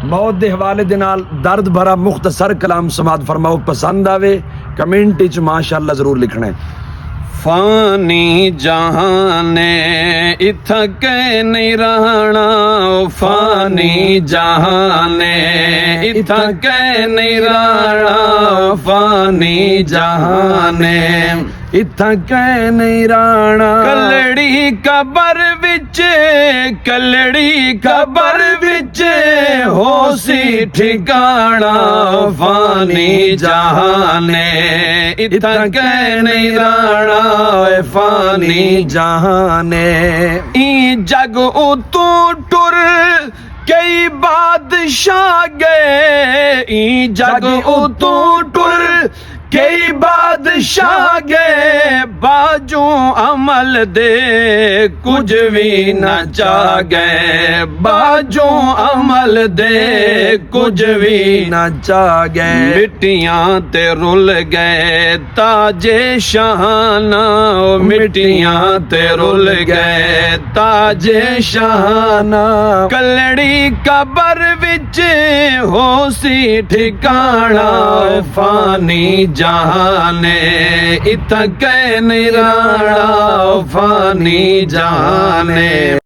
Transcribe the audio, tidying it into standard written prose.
मौत के हवाले दे नाल दर्द भरा मुख्तसर कलाम समात फरमाओ, पसंद आवे कमेंट च माशाअल्लाह जरूर लिखना है। फानी जहाने इथके नहीं रहना, फानी जहाने इथके नहीं रहना, फानी जहाने इथके नहीं राणा। कलड़ी कबर विच, कलड़ी कबर विच होसी ठिकाना, फानी जहाने इथके नहीं रहना, फानी जहाने। ई जग उतू टुर कई बादशाह गए, ई जग उतू टुर कई बादशाह गए, बाजू अमल दे कुछ भी न चाह गए, बाजू अमल दे कुछ भी न चाह गए। मिट्टियां ते रुल गए ताजे शाहाना, मिट्टियां ते रुल गए ताजे शाहाना। कलड़ी कबर विच होसी ठिकाना, फानी जहाने इथके नहीं रहना, फानी जहाने।